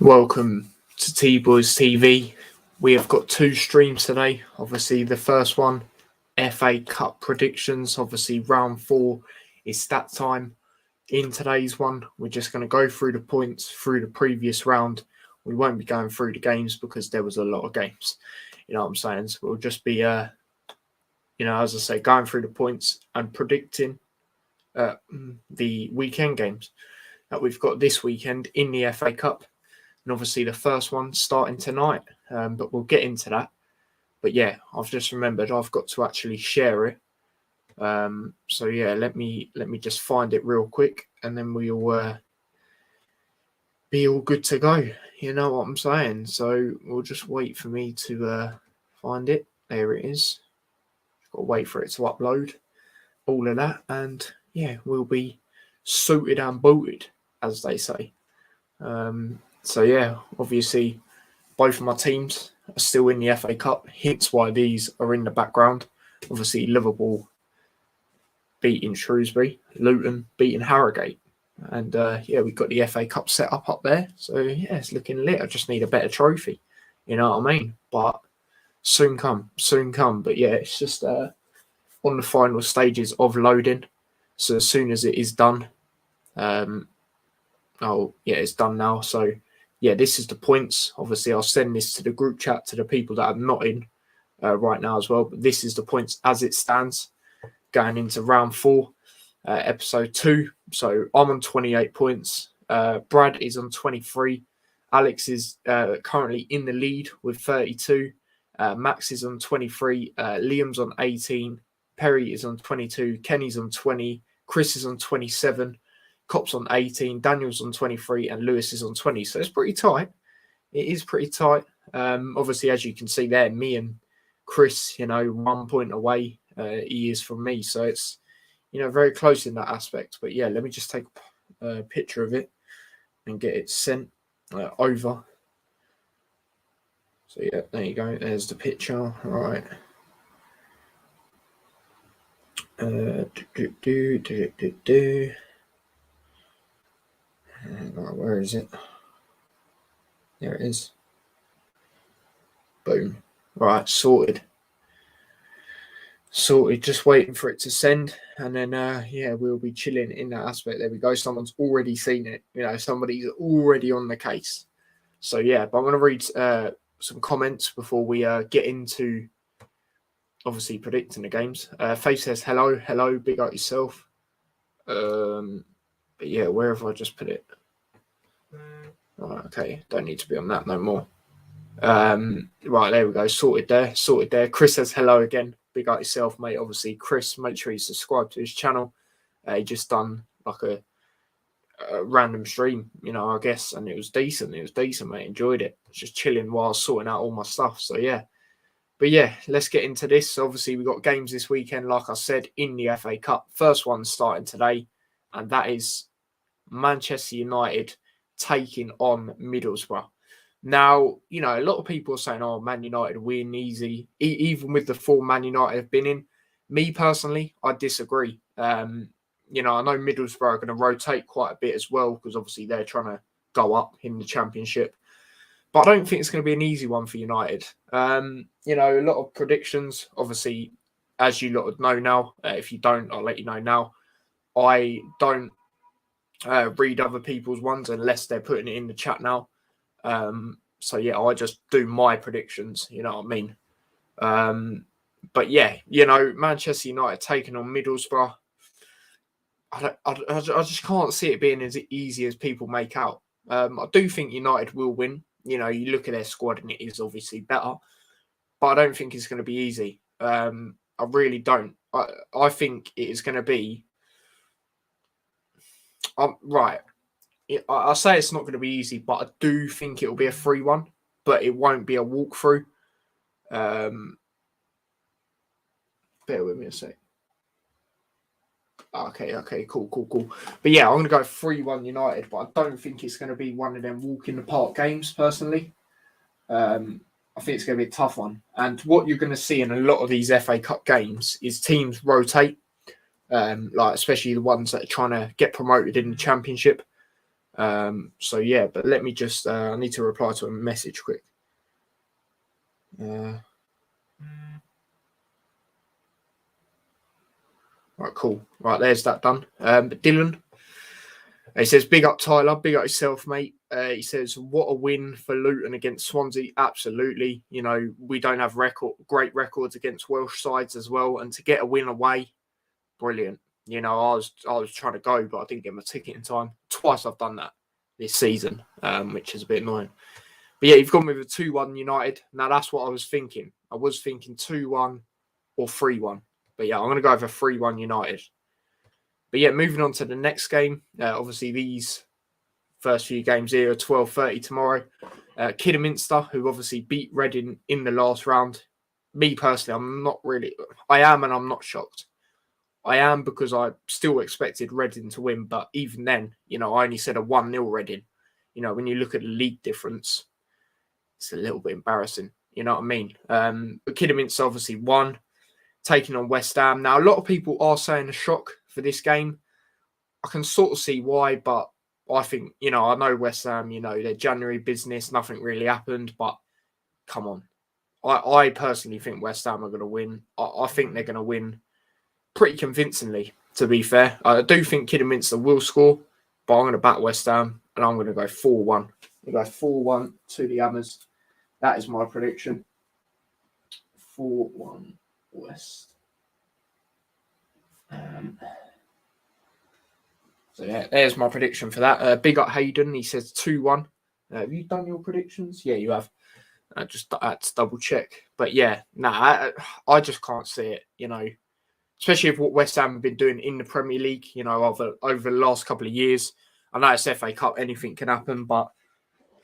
Welcome to T-Boys TV. We have got two streams today. Obviously, the first one, FA Cup predictions. Obviously, round 4 is stat time. In today's one, we're just going to go through the points through the previous round. We won't be going through the games because there was a lot of games. You know what I'm saying? So we'll just be, as I say, going through the points and predicting the weekend games that we've got this weekend in the FA Cup. And obviously the first one starting tonight, but we'll get into that. But yeah, I've just remembered I've got to actually share it. So yeah, let me just find it real quick, and then we'll be all good to go. You know what I'm saying? So we'll just wait for me to find it. There it is. Got to wait for it to upload. All of that, and yeah, we'll be suited and booted, as they say. So yeah, obviously both of my teams are still in the FA Cup, hence why these are in the background. Obviously Liverpool beating Shrewsbury, Luton beating Harrogate. And we've got the FA Cup set up there. So yeah, it's looking lit. I just need a better trophy. You know what I mean? But soon come. But yeah, it's just on the final stages of loading. So as soon as it is done, it's done now. So yeah, this is the points. Obviously, I'll send this to the group chat to the people that are not in right now as well. But this is the points as it stands going into round 4, episode 2. So I'm on 28 points. Brad is on 23. Alex is currently in the lead with 32. Max is on 23. Liam's on 18. Perry is on 22. Kenny's on 20. Chris is on 27. Cop's on 18, Daniel's on 23, and Lewis is on 20. So it's pretty tight. It is pretty tight. Obviously, as you can see there, me and Chris, 1 point away he is from me. So it's, very close in that aspect. But yeah, let me just take a picture of it and get it sent over. So yeah, there you go. There's the picture. All right. Right, where is it? There it is. Boom. Right, sorted. Just waiting for it to send, and then we'll be chilling in that aspect. There we go. Someone's already seen it. Somebody's already on the case. So yeah, but I'm going to read some comments before we get into obviously predicting the games. Faith says hello, big up yourself. But yeah, where have I just put it? Right, okay, don't need to be on that no more. Right, there we go. Sorted there. Chris says hello again. Big up yourself, mate. Obviously, Chris, make sure you subscribe to his channel. He just done like a random stream, I guess, and it was decent, mate. Enjoyed it. Just chilling while sorting out all my stuff. So yeah. But yeah, let's get into this. Obviously, we've got games this weekend, like I said, in the FA Cup. First one starting today, and that is Manchester United taking on Middlesbrough. Now, a lot of people are saying, oh, Man United win easy, even with the form Man United have been in. Me personally, I disagree. I know Middlesbrough are going to rotate quite a bit as well because obviously they're trying to go up in the Championship. But I don't think it's going to be an easy one for United. A lot of predictions, obviously, as you lot would know now. If you don't, I'll let you know now. I don't read other people's ones unless they're putting it in the chat now. So yeah, I just do my predictions, you know what I mean? But yeah, Manchester United taking on Middlesbrough. I just can't see it being as easy as people make out. I do think United will win. You look at their squad and it is obviously better, but I don't think it's going to be easy. I really don't. I think it is going to be right. I say it's not going to be easy, but I do think it will be a 3-1, but it won't be a walkthrough. Bear with me a sec. Okay, cool. But yeah, I'm going to go 3-1 United, but I don't think it's going to be one of them walk in the park games, personally. I think it's going to be a tough one. And what you're going to see in a lot of these FA Cup games is teams rotate, especially the ones that are trying to get promoted in the Championship. So yeah, but let me just, I need to reply to a message quick. Right, cool. Right, there's that done. But Dylan, he says, big up Tyler, big up yourself, mate. He says, what a win for Luton against Swansea. Absolutely. You know, we don't have great records against Welsh sides as well. And to get a win away, brilliant. You know, I was trying to go, but I didn't get my ticket in time. Twice I've done that this season, which is a bit annoying. But yeah, you've gone with a 2-1 United. Now, that's what I was thinking. I was thinking 2-1 or 3-1. But yeah, I'm going to go with a 3-1 United. But yeah, moving on to the next game. Obviously, these first few games here are 12:30 tomorrow. Kidderminster, who obviously beat Reading in the last round. Me personally, I'm not really... I am and I'm not shocked. I am because I still expected Reading to win. But even then, you know, I only said a 1-0 Reading. You know, when you look at the league difference, it's a little bit embarrassing. You know what I mean? But Kidderminster obviously won, taking on West Ham. Now, a lot of people are saying a shock for this game. I can sort of see why, but I think, you know, I know West Ham, you know, they're January business, nothing really happened, but come on. I personally think West Ham are going to win. I think they're going to win pretty convincingly, to be fair. I do think Kidderminster will score, but I'm going to back West Ham, and I'm going to go 4-1. I'll go 4-1 to the Hammers. That is my prediction. 4-1 West. So yeah, there's my prediction for that. Big up Hayden. He says 2-1. Have you done your predictions? Yeah, you have. Just had to double check. But yeah, I just can't see it, you know. Especially with what West Ham have been doing in the Premier League, you know, over the last couple of years. I know it's FA Cup, anything can happen, but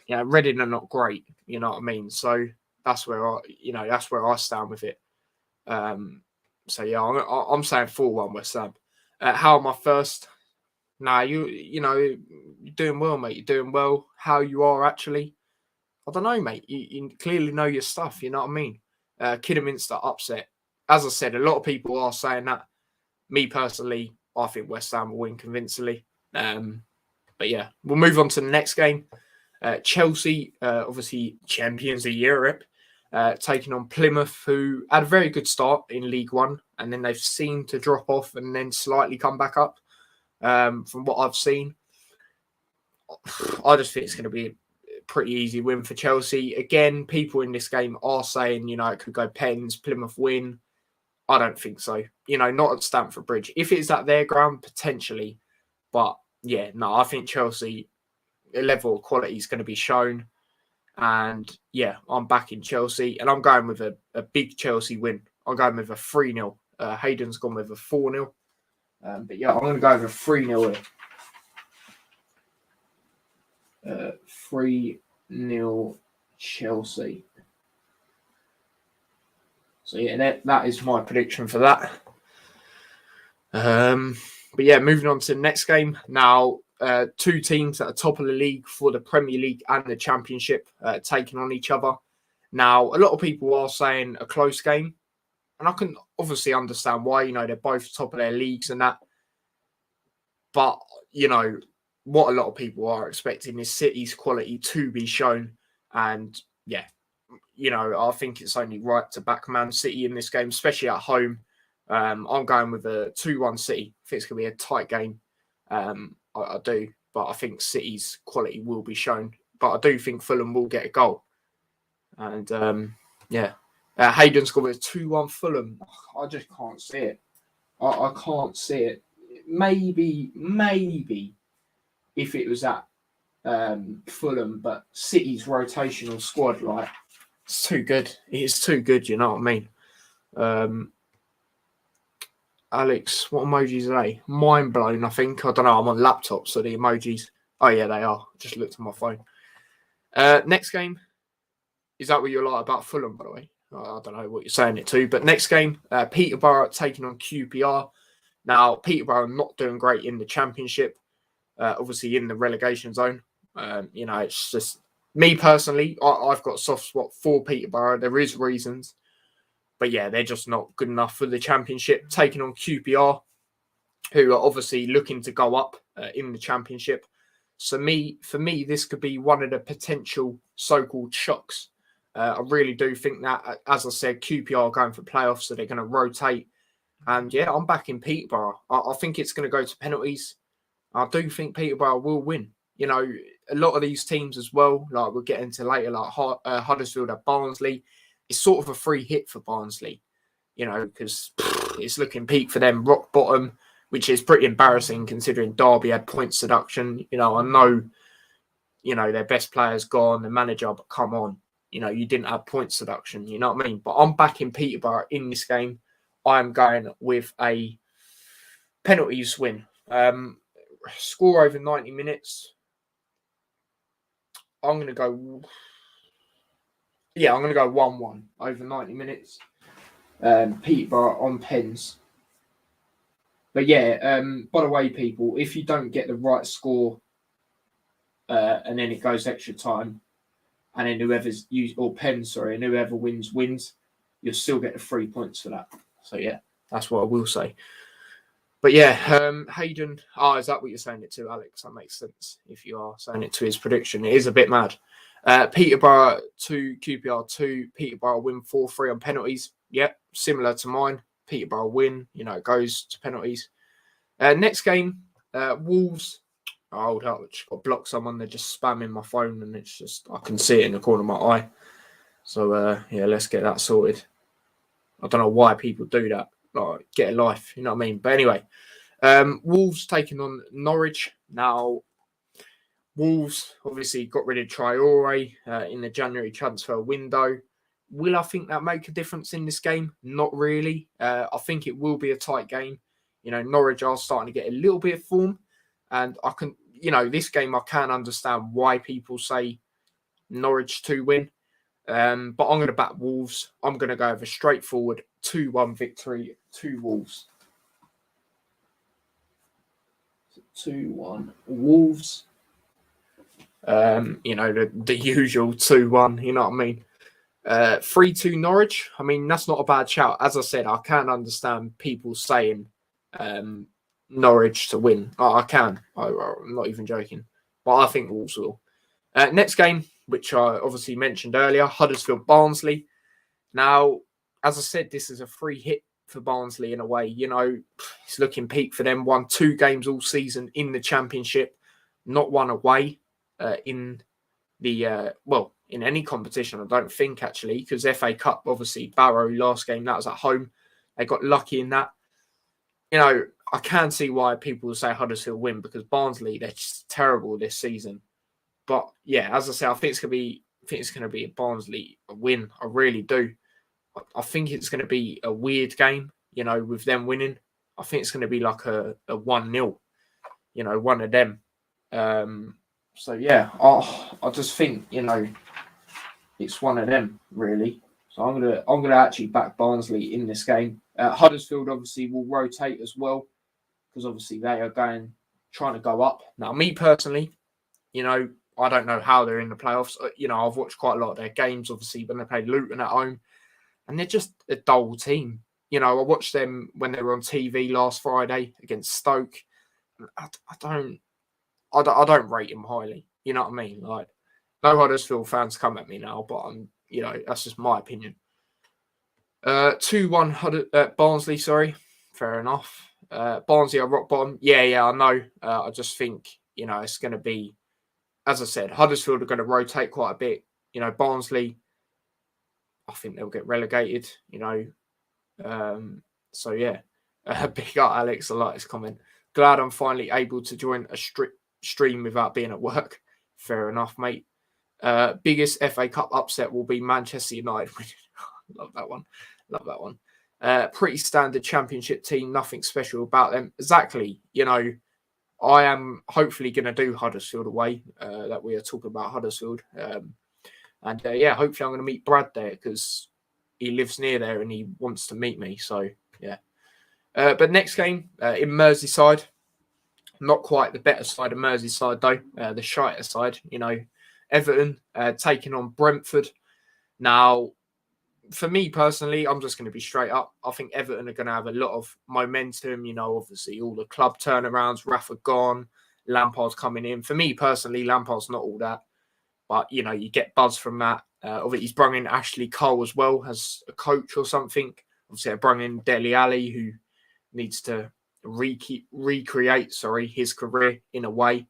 yeah, Reading are not great, you know what I mean? So that's where I stand with it. So yeah, I'm saying 4-1 West Ham. How am I first? Nah, you know, you're doing well, mate. You're doing well. How you are actually, I don't know, mate. You clearly know your stuff. You know what I mean? Kidderminster upset. As I said, a lot of people are saying that. Me personally, I think West Ham will win convincingly. But yeah, we'll move on to the next game. Chelsea, obviously champions of Europe, taking on Plymouth, who had a very good start in League One, and then they've seemed to drop off and then slightly come back up. From what I've seen, I just think it's going to be a pretty easy win for Chelsea. Again, people in this game are saying, you know, it could go pens, Plymouth win. I don't think so. You know, not at Stamford Bridge. If it's at their ground, potentially. But yeah, no, I think Chelsea, a level of quality is going to be shown. And yeah, I'm backing Chelsea. And I'm going with a big Chelsea win. I'm going with a 3-0. Hayden's gone with a 4-0. But yeah, I'm going to go with a 3-0 here. 3-0 Chelsea. So yeah, that is my prediction for that. But yeah, moving on to the next game. Now, two teams at the top of the league for the Premier League and the Championship taking on each other. Now, a lot of people are saying a close game. And I can obviously understand why, you know, they're both top of their leagues and that. But, you know, what a lot of people are expecting is City's quality to be shown. And, yeah, you know, I think it's only right to back Man City in this game, especially at home. I'm going with a 2-1 City. I think it's going to be a tight game. I do. But I think City's quality will be shown. But I do think Fulham will get a goal. And, yeah. Hayden's got a 2-1 Fulham. I just can't see it. I can't see it. Maybe if it was at Fulham, but City's rotational squad, like, it's too good. It's too good, you know what I mean? Alex, what emojis are they? Mind blown, I think. I don't know. I'm on laptop, so the emojis. Oh, yeah, they are. Just looked at my phone. Next game. Is that what you're like about Fulham, by the way? I don't know what you're saying it to. But next game, Peterborough taking on QPR. Now, Peterborough not doing great in the Championship. Obviously, in the relegation zone. You know, it's just... Me personally, I've got a soft spot for Peterborough. There is reasons. But yeah, they're just not good enough for the Championship. Taking on QPR, who are obviously looking to go up in the Championship. So for me, this could be one of the potential so-called shocks. I really do think that, as I said, QPR are going for playoffs, so they're going to rotate. And yeah, I'm back in Peterborough. I think it's going to go to penalties. I do think Peterborough will win. You know, a lot of these teams as well, like we'll get into later, like Huddersfield at Barnsley, it's sort of a free hit for Barnsley, you know, because it's looking peak for them, rock bottom, which is pretty embarrassing considering Derby had point seduction. You know, I know, you know, their best player's gone, the manager, but come on. You know, you didn't have point seduction, you know what I mean? But I'm back in Peterborough in this game. I'm going with a penalties win. Score over 90 minutes. I'm going to go 1-1 over 90 minutes. Peterborough on pens. But yeah, by the way, people, if you don't get the right score and then it goes extra time, and then whoever's used or pens, and whoever wins, you'll still get the 3 points for that. So yeah, that's what I will say. But yeah, Hayden. Is that what you're saying it to, Alex? That makes sense. If you are saying it to his prediction, it is a bit mad. Peterborough 2, QPR 2. Peterborough win 4-3 on penalties. Yep, similar to mine. Peterborough win. You know, it goes to penalties. Next game, Wolves. Hold up, I've just got to block someone. They're just spamming my phone, and it's just I can see it in the corner of my eye. So yeah, let's get that sorted. I don't know why people do that. Like, get a life, you know what I mean? But anyway, Wolves taking on Norwich. Now, Wolves obviously got rid of Traore in the January transfer window. Will I think that make a difference in this game? Not really. I think it will be a tight game. You know, Norwich are starting to get a little bit of form. And I can, you know, this game I can understand why people say Norwich to win. But I'm going to back Wolves. I'm going to go with a straightforward 2-1 victory to Wolves. 2-1 Wolves. You know, the usual 2-1, you know what I mean? 3-2 Norwich. I mean, that's not a bad shout. As I said, I can understand people saying Norwich to win. I can. I'm not even joking. But I think Wolves will. Next game, which I obviously mentioned earlier, Huddersfield Barnsley. Now, as I said, this is a free hit for Barnsley in a way. You know, it's looking peak for them. Won 2 games all season in the Championship, not one away in the in any competition. I don't think actually, because FA Cup obviously Barrow last game that was at home. They got lucky in that. You know, I can see why people say Huddersfield win because Barnsley, they're just terrible this season. But yeah, as I say, I think it's going to be a Barnsley win. I really do. I think it's going to be a weird game, you know, with them winning. I think it's going to be like a 1-0, you know, one of them. So yeah, I just think, you know, it's one of them really. So I'm gonna actually back Barnsley in this game. Huddersfield obviously will rotate as well because obviously they are trying to go up. Now, me personally, you know, I don't know how they're in the playoffs. You know, I've watched quite a lot of their games, obviously, when they played Luton at home, and they're just a dull team. You know, I watched them when they were on TV last Friday against Stoke. I don't rate them highly. You know what I mean? Like, no Huddersfield fans come at me now, but you know, that's just my opinion. 2-1 Barnsley, sorry. Fair enough. Barnsley are rock bottom. Yeah, I know. I just think, you know, it's going to be, as I said, Huddersfield are going to rotate quite a bit. You know, Barnsley, I think they'll get relegated, you know. So, yeah. Big up, Alex. I like his comment. Glad I'm finally able to join a stream without being at work. Fair enough, mate. Biggest FA Cup upset will be Manchester United. Love that one. Pretty standard Championship team. Nothing special about them. Exactly. You know, I am hopefully going to do Huddersfield away. That we are talking about Huddersfield. And yeah, hopefully I'm going to meet Brad there because he lives near there and he wants to meet me. So yeah. But next game in Merseyside. Not quite the better side of Merseyside though. The shiter side. You know, Everton taking on Brentford. Now, for me personally, I'm just going to be straight up. I think Everton are going to have a lot of momentum. You know, obviously all the club turnarounds, Rafa gone, Lampard's coming in. For me personally, Lampard's not all that. But, you know, you get buzz from that. Obviously, he's brought in Ashley Cole as well as a coach or something. Obviously, I brought in Dele Alli, who needs to recreate his career in a way.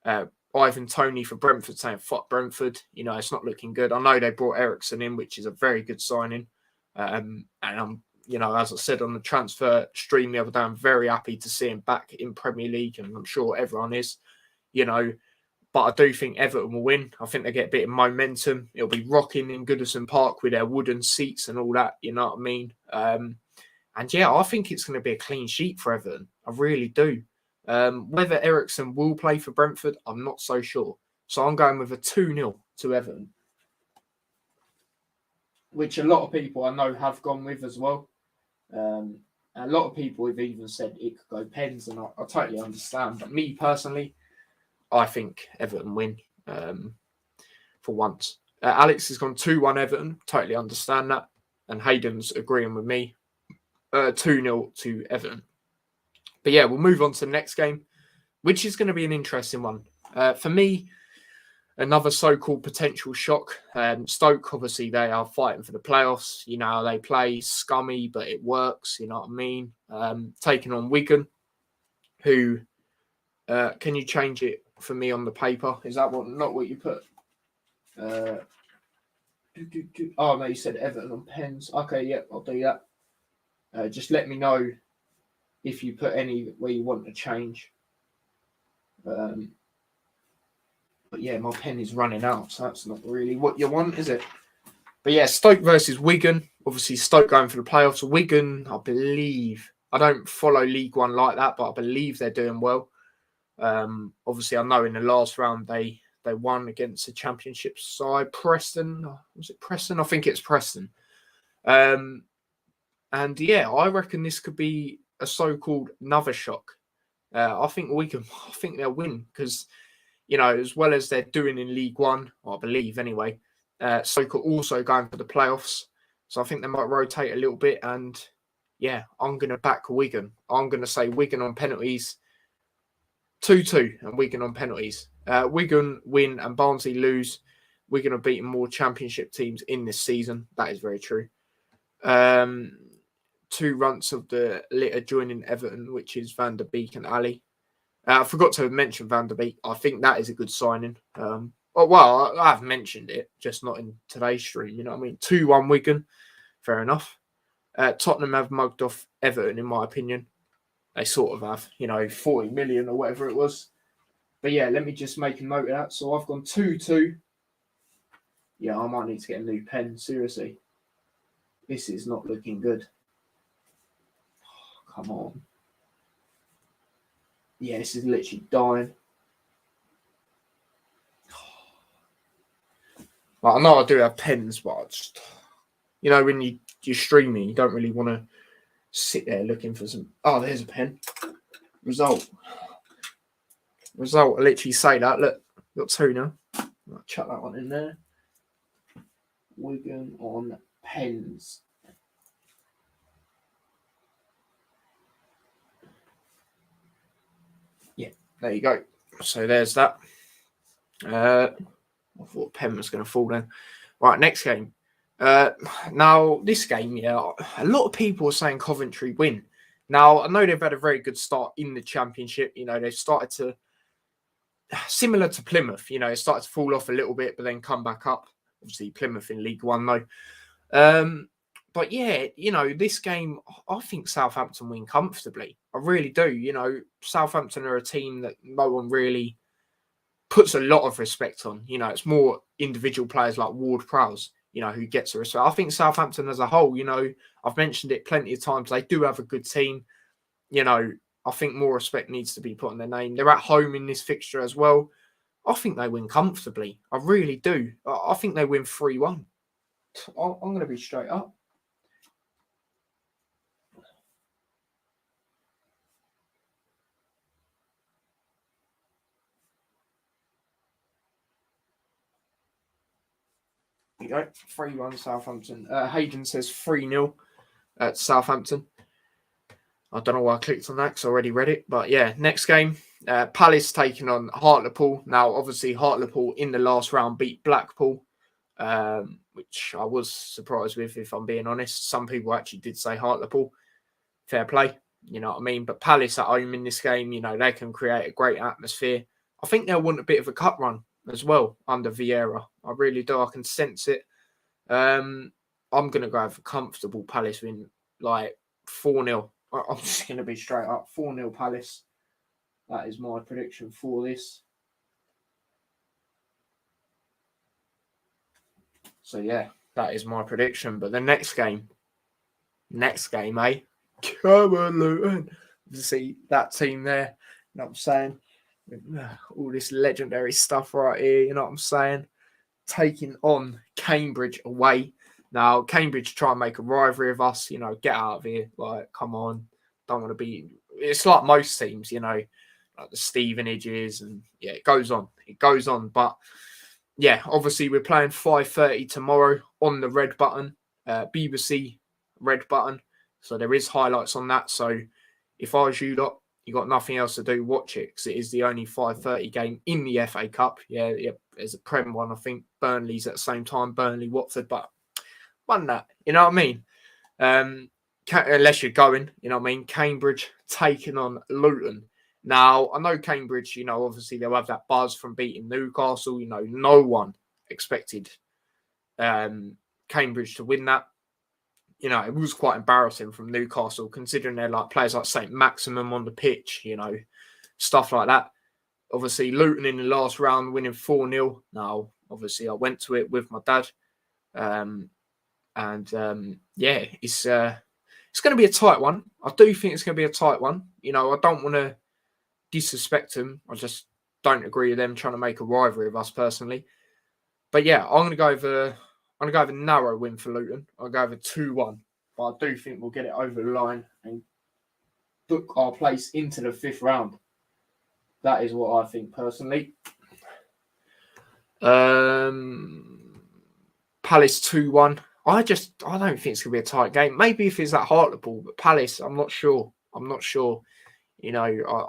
Ivan Toney for Brentford saying, fuck Brentford. You know, it's not looking good. I know they brought Ericsson in, which is a very good signing. And I'm, you know, as I said on the transfer stream the other day, I'm very happy to see him back in Premier League. And I'm sure everyone is, you know. But I do think Everton will win. I think they get a bit of momentum. It'll be rocking in Goodison Park with their wooden seats and all that. You know what I mean? And yeah, I think it's going to be a clean sheet for Everton. I really do. Whether Ericsson will play for Brentford, I'm not so sure. So I'm going with a 2-0 to Everton, which a lot of people I know have gone with as well. A lot of people have even said it could go pens, and I totally understand. But me personally, I think Everton win for once. Alex has gone 2-1 Everton. Totally understand that. And Hayden's agreeing with me. 2-0 to Everton. But yeah, we'll move on to the next game, which is going to be an interesting one. For me, another so-called potential shock. Stoke, obviously, they are fighting for the playoffs. You know, they play scummy, but it works. You know what I mean? Taking on Wigan, who... can you change it for me on the paper? Is that not what you put? Oh, no, you said Everton on pens. Okay, yeah, I'll do that. Just let me know if you put any where you want to change. But yeah, my pen is running out, so that's not really what you want, is it? But yeah, Stoke versus Wigan. Obviously, Stoke going for the playoffs. Wigan, I believe, I don't follow League One like that, but I believe they're doing well. Obviously, I know in the last round they won against the Championship side, Preston. Was it Preston? I think it's Preston. And yeah, I reckon this could be a so-called another shock. I think they'll win because, you know, as well as they're doing in League One, I believe anyway, Stoke are also going for the playoffs. So I think they might rotate a little bit. And yeah, I'm going to back Wigan. I'm going to say Wigan on penalties. 2-2 and Wigan on penalties. Wigan win and Barnsley lose. Wigan have beaten more Championship teams in this season. That is very true. 2 runts of the litter joining Everton, which is Van der Beek and Ali. I forgot to mention Van der Beek. I think that is a good signing. Well, I've mentioned it, just not in today's stream. You know what I mean? 2-1 Wigan. Fair enough. Tottenham have mugged off Everton, in my opinion. They sort of have, you know, 40 million or whatever it was. But yeah, let me just make a note of that. So I've gone 2-2. Yeah, I might need to get a new pen. Seriously. This is not looking good. Oh, come on. Yeah, this is literally dying. Like, I know I do have pens, but I just, you know, when you're streaming, you don't really want to sit there looking for some. Oh, there's a pen. Result. I literally say that. Look, got 2 now. I'll chuck that one in there. Wigan on pens. Yeah, there you go. So there's that. I thought pen was going to fall then. Right, next game. Now, this game, yeah, a lot of people are saying Coventry win. Now, I know they've had a very good start in the Championship. You know, they've started to, similar to Plymouth, you know, it started to fall off a little bit, but then come back up. Obviously, Plymouth in League One, though. But yeah, you know, this game, I think Southampton win comfortably. I really do. You know, Southampton are a team that no one really puts a lot of respect on. You know, it's more individual players like Ward-Prowse, you know, who gets a respect. I think Southampton as a whole, you know, I've mentioned it plenty of times, they do have a good team. You know, I think more respect needs to be put on their name. They're at home in this fixture as well. I think they win comfortably. I really do. I think they win 3-1. I'm going to be straight up. There you go. 3-1 Southampton. Hayden says 3-0 at Southampton. I don't know why I clicked on that because I already read it. But yeah, next game. Palace taking on Hartlepool. Now, obviously, Hartlepool in the last round beat Blackpool, which I was surprised with, if I'm being honest. Some people actually did say Hartlepool. Fair play, you know what I mean? But Palace at home in this game, you know, they can create a great atmosphere. I think they'll want a bit of a cup run as well under Vieira. I really do. I can sense it. I'm going to go for a comfortable Palace win, like 4-0. I'm just going to be straight up 4-0 Palace. That is my prediction for this. So, yeah, that is my prediction. But the next game, eh? Come on, Luton. See that team there, you know what I'm saying? All this legendary stuff right here, you know what I'm saying? Taking on Cambridge away. Now, Cambridge try and make a rivalry of us, you know, get out of here. Like, come on. Don't want to be... It's like most teams, you know, like the Stevenages, and yeah, it goes on. It goes on. But yeah, obviously we're playing 5:30 tomorrow on the red button, BBC red button. So there is highlights on that. So if I was you lot, you got nothing else to do, watch it, because it is the only 5:30 game in the FA Cup. Yeah, there's a Prem one, I think. Burnley's at the same time, Burnley, Watford, but won that. You know what I mean? Unless you're going, you know what I mean? Cambridge taking on Luton. Now, I know Cambridge, you know, obviously they'll have that buzz from beating Newcastle. You know, no one expected Cambridge to win that. You know, it was quite embarrassing from Newcastle, considering they're like players like St. Maximum on the pitch, you know, stuff like that. Obviously, Luton in the last round winning 4-0. Now, obviously, I went to it with my dad. Yeah, it's going to be a tight one. I do think it's going to be a tight one. You know, I don't want to disrespect them. I just don't agree with them trying to make a rivalry of us personally. But yeah, I'm going to go over a narrow win for Luton. I'll go over 2-1. But I do think we'll get it over the line and book our place into the 5th round. That is what I think personally. Palace 2-1. I don't think it's going to be a tight game. Maybe if it's at Hartlepool, but Palace, I'm not sure. You know,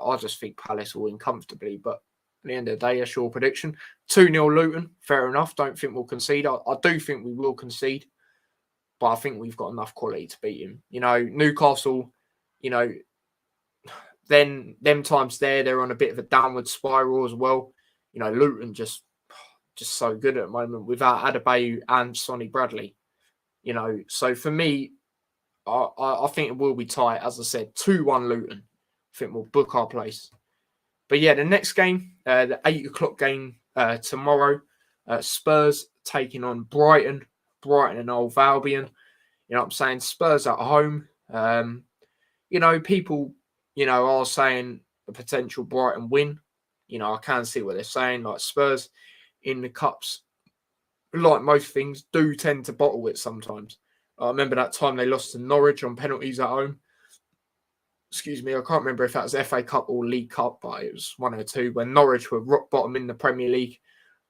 I just think Palace will win comfortably. But at the end of the day, a sure prediction. 2-0 Luton, fair enough. Don't think we'll concede. I do think we will concede. But I think we've got enough quality to beat him. You know, Newcastle, you know, then them times they're on a bit of a downward spiral as well. You know, Luton just so good at the moment without Adebayo and Sonny Bradley. You know, so for me, I think it will be tight. As I said, 2-1 Luton. I think we'll book our place. But yeah, the next game, the 8 o'clock game tomorrow, Spurs taking on Brighton and Old Albion. You know what I'm saying? Spurs at home. You know, people, you know, are saying a potential Brighton win. You know, I can see what they're saying. Like Spurs in the cups, like most things, do tend to bottle it sometimes. I remember that time they lost to Norwich on penalties at home. Excuse me, I can't remember if that was FA Cup or League Cup, but it was one of the two, when Norwich were rock bottom in the Premier League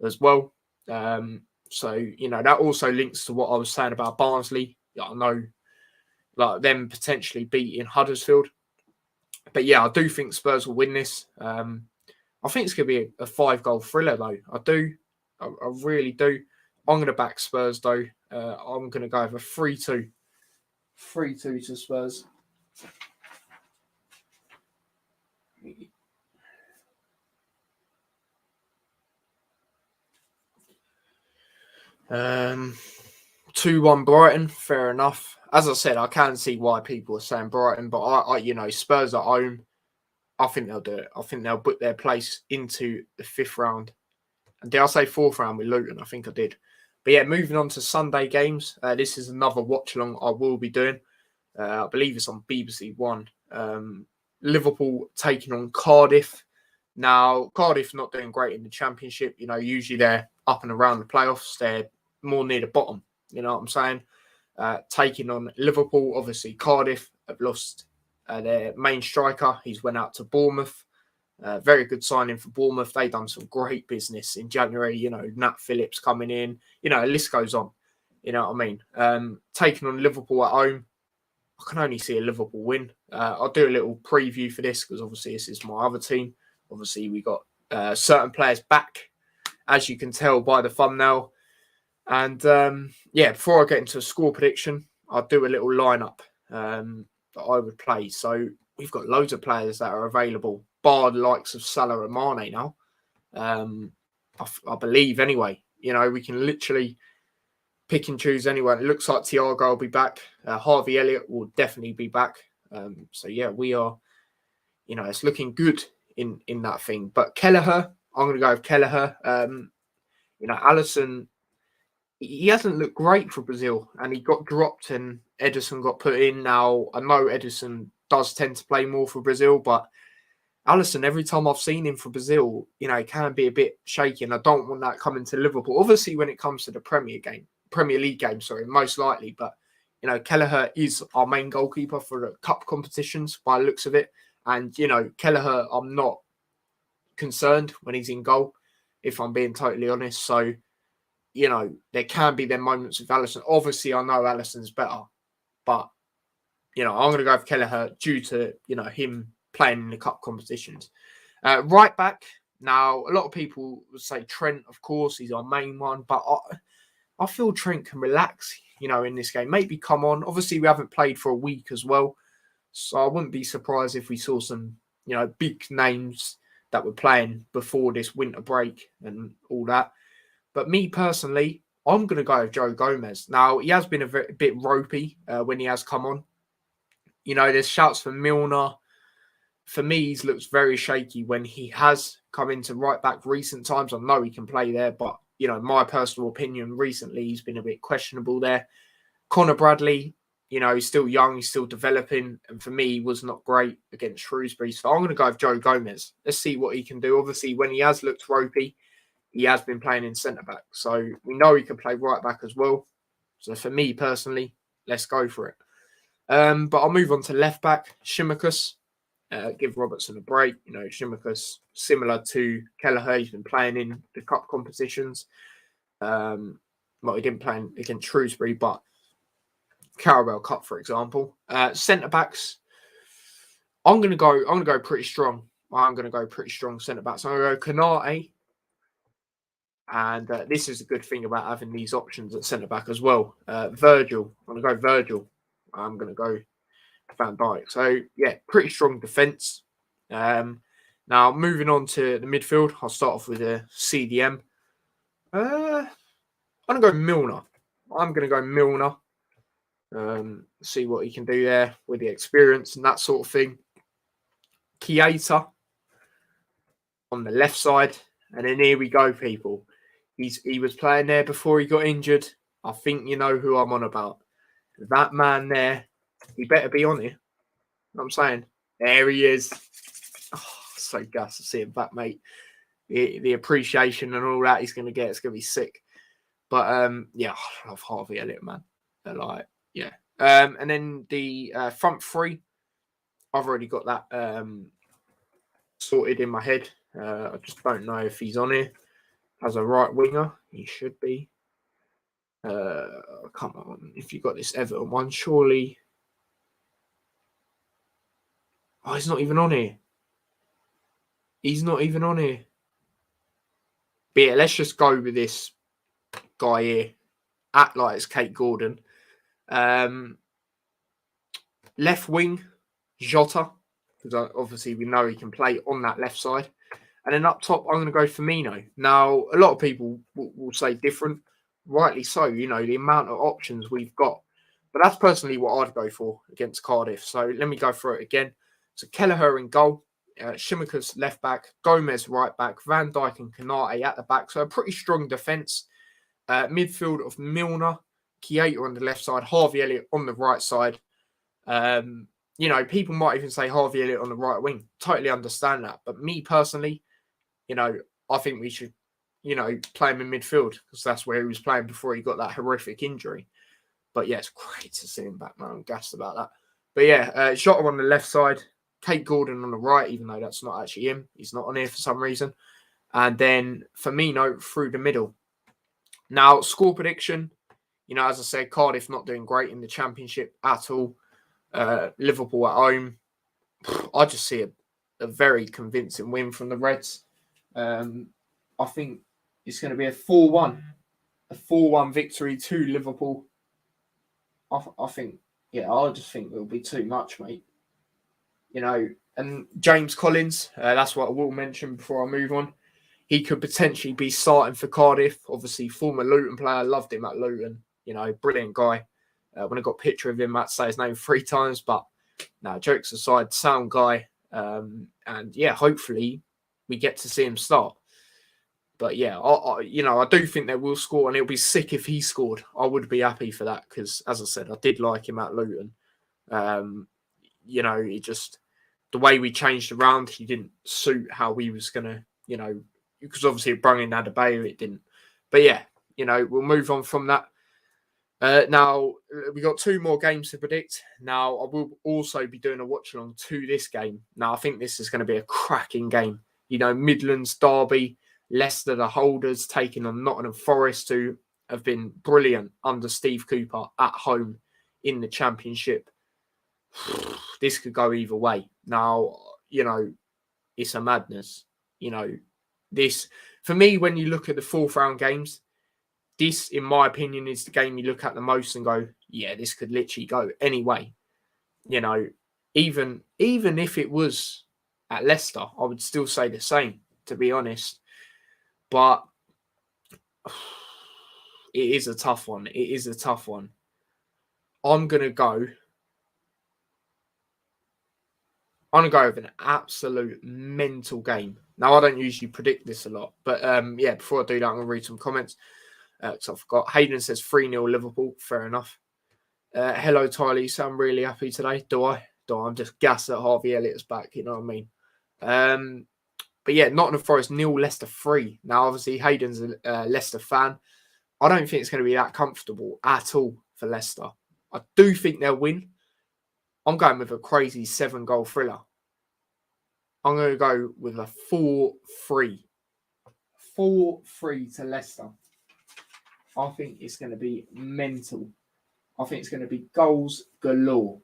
as well. So, you know, that also links to what I was saying about Barnsley. I know, like, them potentially beating Huddersfield. But yeah, I do think Spurs will win this. I think it's going to be a 5-goal thriller, though. I really do. I'm going to back Spurs, though. I'm going to go over 3-2. 3-2 to Spurs. 2-1 Brighton, fair enough. As I said, I can see why people are saying Brighton, but I you know, Spurs at home, I think they'll do it. I think they'll put their place into the 5th round. And did I say 4th round with Luton? I think I did. But yeah, moving on to Sunday games. This is another watch along I will be doing. I believe it's on BBC One. Liverpool taking on Cardiff. Now, Cardiff not doing great in the Championship. You know, usually they're up and around the playoffs. They're more near the bottom. You know what I'm saying? Taking on Liverpool. Obviously, Cardiff have lost their main striker. He's went out to Bournemouth. Very good signing for Bournemouth. They've done some great business in January. You know, Nat Phillips coming in. You know, the list goes on. You know what I mean? Taking on Liverpool at home. I can only see a Liverpool win. I'll do a little preview for this because obviously this is my other team. Obviously, we got certain players back, as you can tell by the thumbnail. And yeah, before I get into a score prediction, I'll do a little lineup that I would play. So we've got loads of players that are available, bar the likes of Salah and Mane now. I believe anyway. You know, we can literally pick and choose anyone. It looks like Thiago will be back. Harvey Elliot will definitely be back. So yeah, we are, you know, it's looking good in that thing. But Kelleher, I'm going to go with Kelleher. You know, Alisson, he hasn't looked great for Brazil, and he got dropped and Ederson got put in. Now, I know Ederson does tend to play more for Brazil, but Alisson, every time I've seen him for Brazil, you know, he can be a bit shaky, and I don't want that coming to Liverpool. Obviously, when it comes to the Premier League game, most likely. But, you know, Kelleher is our main goalkeeper for the cup competitions by the looks of it. And, you know, Kelleher, I'm not concerned when he's in goal, if I'm being totally honest. So, you know, there can be them moments with Alisson. Obviously, I know Alisson's better, but, you know, I'm going to go with Kelleher due to, you know, him playing in the cup competitions. Right back, now, a lot of people would say Trent, of course, he's our main one, but I feel Trent can relax, you know, in this game. Maybe come on. Obviously, we haven't played for a week as well, so I wouldn't be surprised if we saw some, you know, big names that were playing before this winter break and all that. But me personally, I'm going to go with Joe Gomez. Now, he has been a bit ropey when he has come on. You know, there's shouts for Milner. For me, he's looked very shaky when he has come into right back recent times. I know he can play there, but, you know, my personal opinion, recently he's been a bit questionable there. Connor Bradley, you know, he's still young, he's still developing, and for me, he was not great against Shrewsbury. So I'm going to go with Joe Gomez. Let's see what he can do. Obviously, when he has looked ropey, he has been playing in centre-back. So we know he can play right-back as well. So for me, personally, let's go for it. But I'll move on to left-back, Tsimikas. Give Robertson a break. You know, Tsimikas, similar to Kelleher, he's been playing in the cup competitions. Well, he didn't play against Shrewsbury, but Carabao Cup, for example. Centre-backs, I'm going to go pretty strong. I'm going to go pretty strong centre-backs. I'm going to go Konate. And this is a good thing about having these options at centre-back as well. Virgil. I'm going to go Virgil. I'm going to go Van Dijk. So, yeah, pretty strong defence. Now, moving on to the midfield, I'll start off with a CDM. I'm going to go Milner. See what he can do there with the experience and that sort of thing. Keita on the left side. And then here we go, people. He was playing there before he got injured. I think you know who I'm on about. That man there, he better be on here. You know what I'm saying? There he is. Oh, so gassed to see him back, mate. The appreciation and all that he's going to get, it's going to be sick. But, yeah, I love Harvey Elliot, man. They're like, yeah. And then the front three, I've already got that sorted in my head. I just don't know if he's on here. As a right winger, he should be. Come on, if you got this Everton one, surely. Oh, he's not even on here. But yeah, let's just go with this guy here. Act like it's Kate Gordon. Left wing, Jota, because obviously we know he can play on that left side. And then up top, I'm going to go Firmino. Now, a lot of people will say different. Rightly so, you know, the amount of options we've got. But that's personally what I'd go for against Cardiff. So let me go through it again. So Kelleher in goal. Tsimikas left back. Gomez right back. Van Dijk and Konate at the back. So a pretty strong defence. Midfield of Milner. Keita on the left side. Harvey Elliott on the right side. You know, people might even say Harvey Elliott on the right wing. Totally understand that. But me personally, you know, I think we should, you know, play him in midfield because that's where he was playing before he got that horrific injury. But yeah, it's great to see him back, man. I'm gassed about that. But yeah, Jota on the left side, Kate Gordon on the right, even though that's not actually him. He's not on here for some reason. And then Firmino through the middle. Now, score prediction, you know, as I said, Cardiff not doing great in the Championship at all. Liverpool at home. I just see a very convincing win from the Reds. I think it's going to be a 4-1. A 4-1 victory to Liverpool. I think, I just think it'll be too much, mate. And James Collins, that's what I will mention before I move on. He could potentially be starting for Cardiff. Obviously, former Luton player. Loved him at Luton. Brilliant guy. When I got a picture of him, I had to say his name 3 times. But no, jokes aside, sound guy. And hopefully we get to see him start. But I do think they will score, and it'll be sick if he scored. I would be happy for that because, as I said, I did like him at Luton. He just, the way we changed around, he didn't suit how we was gonna, because obviously it brought in Adebayo, it didn't. But we'll move on from that. Now we got 2 more games to predict. Now I will also be doing a watch along to this game. Now I think this is going to be a cracking game. Midlands derby. Leicester, the holders, taking on Nottingham Forest, who have been brilliant under Steve Cooper at home in the Championship. This could go either way. Now, it's a madness. This, for me, when you look at the 4th round games, this, in my opinion, is the game you look at the most and go, yeah, this could literally go any way. Even if it was at Leicester, I would still say the same, to be honest. But it is a tough one. I'm going to go with an absolute mental game. Now, I don't usually predict this a lot. But, before I do that, I'm going to read some comments. Because I forgot. Hayden says 3-0 Liverpool. Fair enough. Hello, Tyler. You sound really happy today. Do I? I'm just gassed that Harvey Elliott's back. You know what I mean? But Nottingham Forest 0, Leicester 3. Now, obviously, Hayden's a Leicester fan. I don't think it's going to be that comfortable at all for Leicester. I do think they'll win. I'm going with a crazy 7-goal thriller. I'm going to go with a 4-3. 4-3 to Leicester. I think it's going to be mental. I think it's going to be goals galore.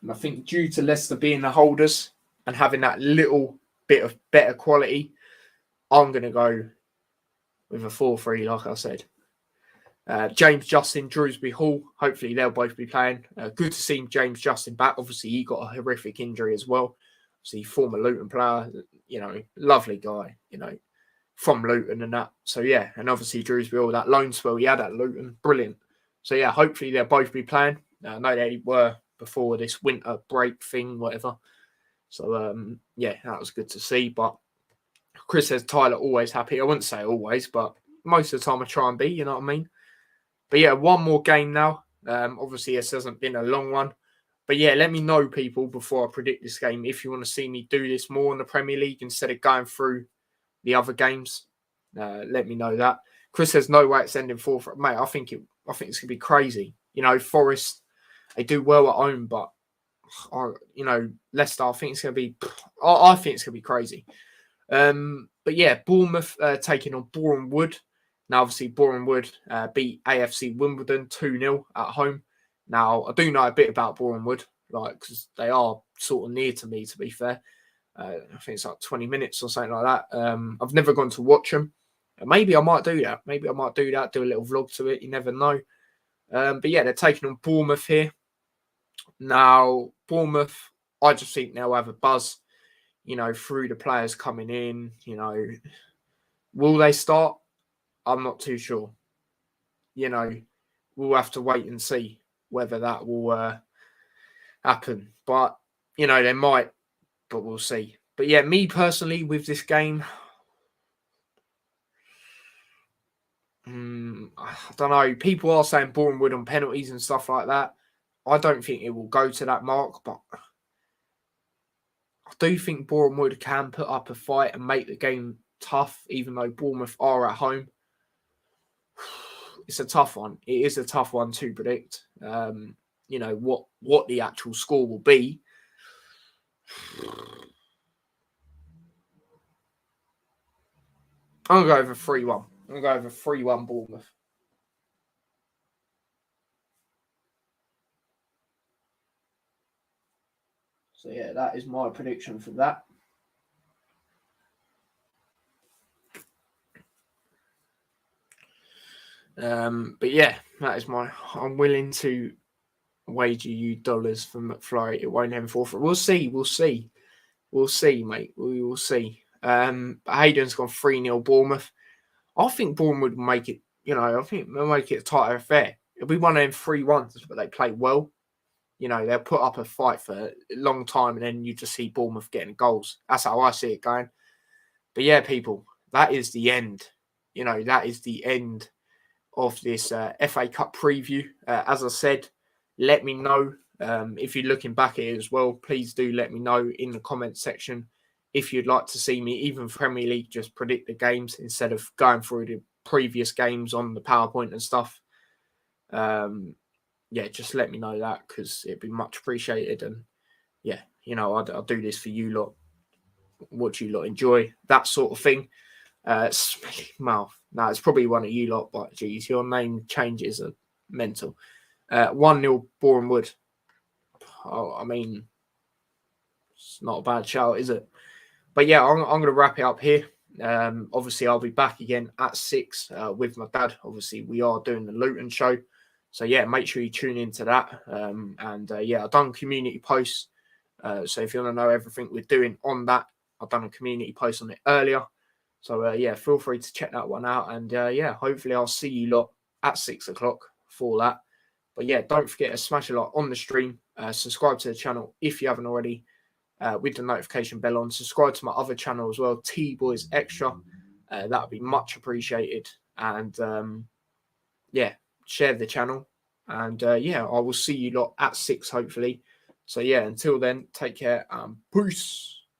And I think due to Leicester being the holders and having that little bit of better quality, I'm going to go with a 4-3, like I said. James Justin, Drewsbury Hall. Hopefully they'll both be playing. Good to see James Justin back. Obviously, he got a horrific injury as well. Obviously, former Luton player, lovely guy, from Luton and that. So, and obviously Drewsbury Hall, that loan spell he had at Luton, brilliant. So, hopefully they'll both be playing. I know they were before this winter break thing, whatever. So, that was good to see. But Chris says Tyler always happy. I wouldn't say always, but most of the time I try and be, you know what I mean? But one more game now. Obviously, this hasn't been a long one. But let me know, people, before I predict this game, if you want to see me do this more in the Premier League instead of going through the other games. Let me know that. Chris says no way it's ending 4-3. Mate, I think it's going to be crazy. Forest, they do well at home, but Leicester, I think it's going to be. I think it's going to be crazy. But Bournemouth taking on Boreham Wood. Now, obviously, Boreham Wood beat AFC Wimbledon 2-0 at home. Now, I do know a bit about Boreham Wood, because they are sort of near to me, to be fair. I think it's like 20 minutes or something like that. I've never gone to watch them. Maybe I might do that. Do a little vlog to it. You never know. But they're taking on Bournemouth here. Now, Bournemouth, I just think they'll have a buzz, through the players coming in. Will they start? I'm not too sure. We'll have to wait and see whether that will happen. But, they might, but we'll see. But me personally, with this game, I don't know. People are saying Boreham Wood on penalties and stuff like that. I don't think it will go to that mark, but I do think Boreham Wood can put up a fight and make the game tough, even though Bournemouth are at home. It's a tough one. It is a tough one to predict. What the actual score will be. I'm going to go over 3-1. I'm going to go over 3-1 Bournemouth. So yeah, that is my prediction for that. But yeah, that is my. I'm willing to wager you dollars for McFly. It won't end forfeit. We'll see, mate. We will see. But Hayden's gone 3-0 Bournemouth. I think Bournemouth will make it. I think they'll make it a tighter affair. It'll be one of them 3-1s, but they play well. They'll put up a fight for a long time, and then you just see Bournemouth getting goals. That's how I see it going. But yeah, people, that is the end. That is the end of this FA Cup preview. As I said, let me know if you're looking back at it as well. Please do let me know in the comments section if you'd like to see me, even Premier League, just predict the games instead of going through the previous games on the PowerPoint and stuff. Yeah, just let me know that, because it'd be much appreciated. And yeah, I'll do this for you lot, what you lot enjoy, that sort of thing. Smelly mouth. No, it's probably one of you lot, but geez, your name changes are mental. 1-0 Bournemouth. Oh, I mean, it's not a bad shout, is it? But yeah, I'm going to wrap it up here. Obviously, I'll be back again at 6 with my dad. Obviously, we are doing the Luton show. So yeah, make sure you tune into that. Yeah, I've done community posts. So if you want to know everything we're doing on that, I've done a community post on it earlier. So yeah, feel free to check that one out. And yeah, hopefully I'll see you lot at 6 o'clock for that. But yeah, don't forget to smash a like on the stream. Subscribe to the channel if you haven't already, with the notification bell on. Subscribe to my other channel as well, T-Boys Extra. That would be much appreciated. And yeah, share the channel. And yeah, I will see you lot at 6 hopefully. So yeah, until then, take care and peace.